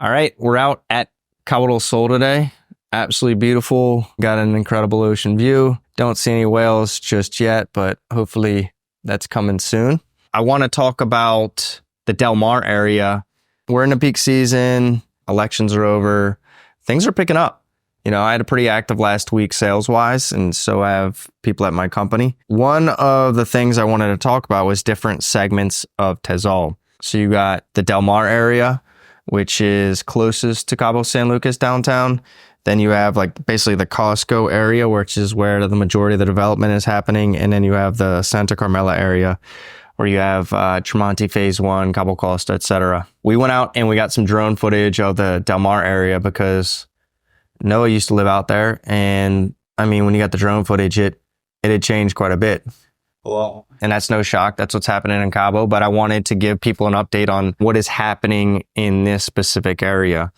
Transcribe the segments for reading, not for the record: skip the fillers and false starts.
All right, we're out at Cabo del Sol today. Absolutely beautiful. Got an incredible ocean view. Don't see any whales just yet, but hopefully that's coming soon. I want to talk about the Del Mar area. We're in a peak season. Elections are over. Things are picking up. I had a pretty active last week sales-wise, and so have people at my company. One of the things I wanted to talk about was different segments of Tezal. So you got the Del Mar area, which is closest to Cabo San Lucas downtown. Then you have basically the Costco area, which is where the majority of the development is happening. And then you have the Santa Carmela area, where you have Tremonti Phase 1, Cabo Costa, etc. We went out and we got some drone footage of the Del Mar area because Noah used to live out there. And I mean, when you got the drone footage, it had changed quite a bit. Well, and that's no shock. That's what's happening in Cabo. But I wanted to give people an update on what is happening in this specific area.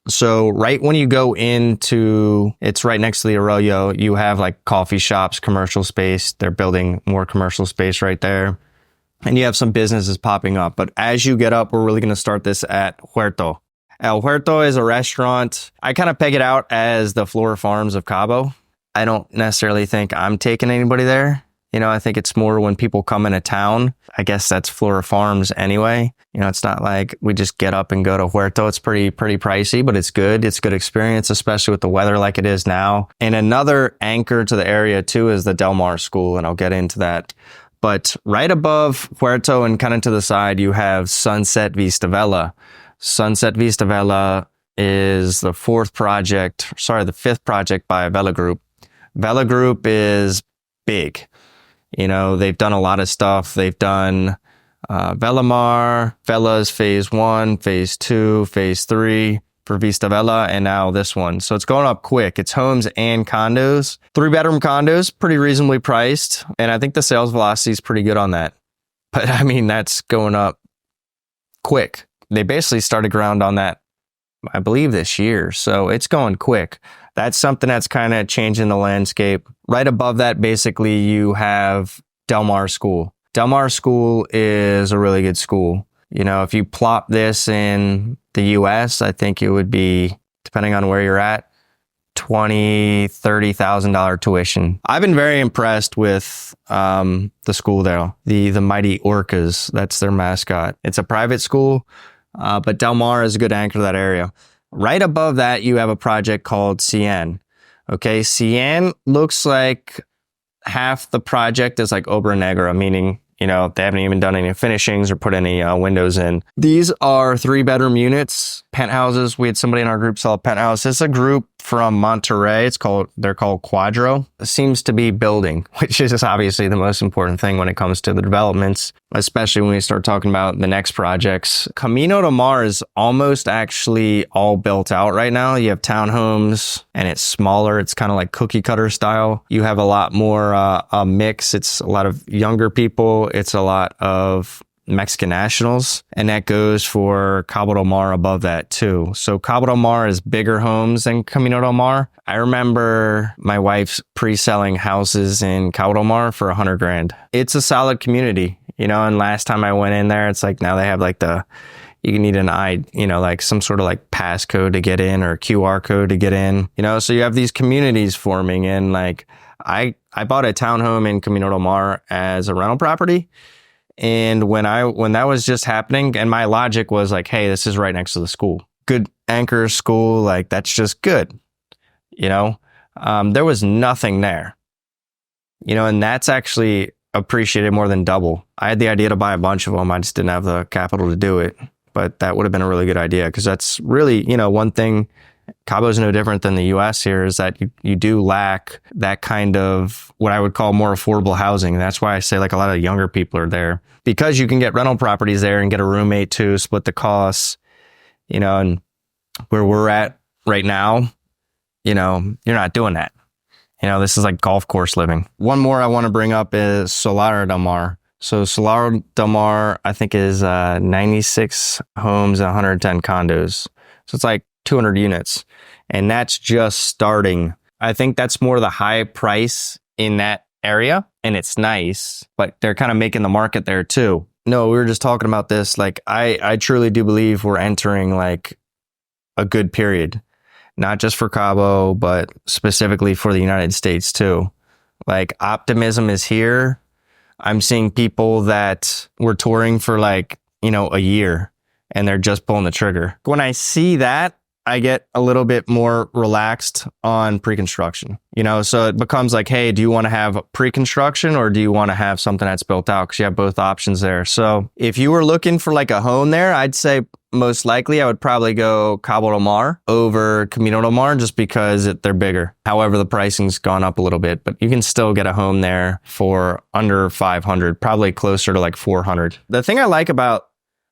So right when you go into, it's right next to the Arroyo, you have coffee shops, commercial space. They're building more commercial space right there. And you have some businesses popping up. But as you get up, we're really going to start this at Huerto. El Huerto is a restaurant. I kind of peg it out as the Flora Farms of Cabo. I don't necessarily think I'm taking anybody there. I think it's more when people come into town. I guess that's Flora Farms anyway. It's not like we just get up and go to Huerto. It's pretty pricey, but it's good. It's a good experience, especially with the weather like it is now. And another anchor to the area too is the Delmar School, and I'll get into that. But right above Huerto and kind of to the side, you have Sunset Vista Vela. Sunset Vista Vela is the fifth project by Vela Group. Vela Group is big. They've done a lot of stuff. They've done Velamar, Vela's Phase 1, Phase 2, Phase 3 for Vista Vela, and now this one. So it's going up quick. It's homes and condos. 3-bedroom condos, pretty reasonably priced. And I think the sales velocity is pretty good on that. But I mean, that's going up quick. They basically started ground on that, I believe, this year. So it's going quick. That's something that's kind of changing the landscape. Right above that, basically, you have Delmar School. Delmar School is a really good school. If you plop this in the US, I think it would be, depending on where you're at, $20,000, $30,000 tuition. I've been very impressed with the school there. The Mighty Orcas, that's their mascot. It's a private school, but Delmar is a good anchor to that area. Right above that, you have a project called Cian. Okay, Cian looks like half the project is like Obra Negra, meaning, they haven't even done any finishings or put any windows in. These are 3-bedroom units, penthouses. We had somebody in our group sell a penthouse. It's a group from Monterrey. They're called Quadro. It seems to be building, which is obviously the most important thing when it comes to the developments, especially when we start talking about the next projects. Camino Del Mar is almost actually all built out right now. You have townhomes and it's smaller. It's kind of like cookie cutter style. You have a lot more a mix. It's a lot of younger people. It's a lot of Mexican nationals, and that goes for Cabo Del Mar above that too. So Cabo Del Mar is bigger homes than Camino Del Mar. I remember my wife's pre-selling houses in Cabo Del Mar for $100,000. It's a solid community, and last time I went in there, it's now they have you can need an some sort of passcode to get in or QR code to get in, so you have these communities forming. And I bought a townhome in Camino Del Mar as a rental property. And when that was just happening, and my logic was hey, this is right next to the school. Good anchor school, that's just good. There was nothing there. And that's actually appreciated more than double. I had the idea to buy a bunch of them. I just didn't have the capital to do it. But that would have been a really good idea, because that's really, one thing. Cabo's no different than the US here, is that you do lack that kind of what I would call more affordable housing. And that's why I say a lot of younger people are there, because you can get rental properties there and get a roommate too, split the costs, and where we're at right now, you're not doing that. This is like golf course living. One more I want to bring up is Solara Del Mar. So Solara Del Mar, I think, is 96 homes and 110 condos. So it's 200 units, and that's just starting. I think that's more the high price in that area, and it's nice, but they're kind of making the market there too. No, we were just talking about this. I truly do believe we're entering a good period, not just for Cabo, but specifically for the United States too. Like optimism is here. I'm seeing people that were touring for like, a year and they're just pulling the trigger. When I see that, I get a little bit more relaxed on pre-construction, so it becomes like, hey, do you want to have pre-construction or do you want to have something that's built out? Because you have both options there. So if you were looking for like a home there, I'd say most likely I would probably go Cabo Del Mar over Camino Del Mar just because they're bigger. However, the pricing's gone up a little bit, but you can still get a home there for under 500, probably closer to like 400. The thing I like about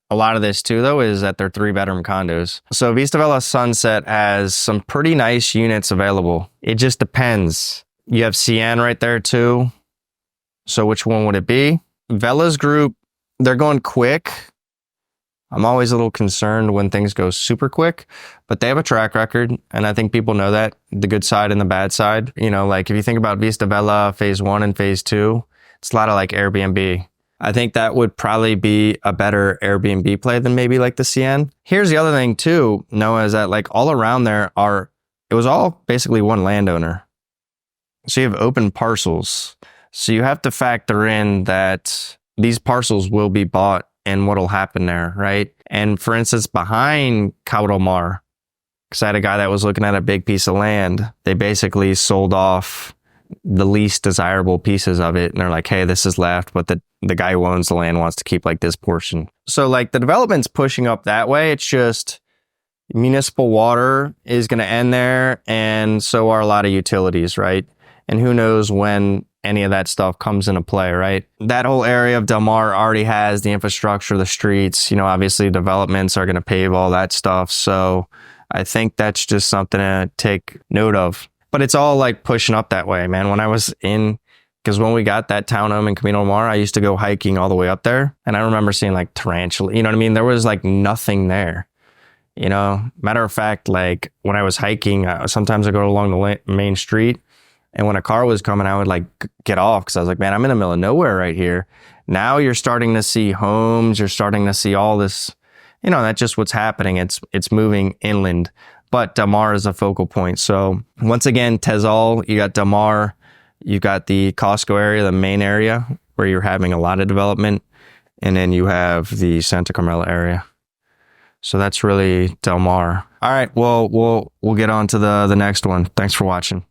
a lot of this too, though, is that they're 3-bedroom condos. So Vista Vela Sunset has some pretty nice units available. It just depends. You have Cian right there too. So which one would it be? Vela's group, they're going quick. I'm always a little concerned when things go super quick, but they have a track record. And I think people know that, the good side and the bad side. Like if you think about Vista Vela phase 1 and phase 2, it's a lot of like Airbnb. I think that would probably be a better Airbnb play than maybe like the Cian. Here's the other thing too, Noah, is that like all around there it was all basically one landowner. So you have open parcels. So you have to factor in that these parcels will be bought and what'll happen there, right? And for instance, behind Cabo Del Mar, because I had a guy that was looking at a big piece of land, they basically sold off the least desirable pieces of it. And they're like, hey, this is left, but the guy who owns the land wants to keep like this portion. So like the development's pushing up that way. It's just municipal water is going to end there. And so are a lot of utilities, right? And who knows when any of that stuff comes into play, right? That whole area of Delmar already has the infrastructure, the streets, obviously developments are going to pave all that stuff. So I think that's just something to take note of. But it's all like pushing up that way, man. When I was because when we got that townhome in Camino Del Mar, I used to go hiking all the way up there. And I remember seeing like tarantula, you know what I mean? There was like nothing there, Matter of fact, like when I was hiking, sometimes I go along the main street. And when a car was coming, I would like get off because I was like, man, I'm in the middle of nowhere right here. Now you're starting to see homes. You're starting to see all this, that's just what's happening. It's moving inland. But Delmar is a focal point. So once again, Tezal, you got Delmar, you got the Costco area, the main area where you're having a lot of development. And then you have the Santa Carmela area. So that's really Delmar. All right, well, we'll get on to the next one. Thanks for watching.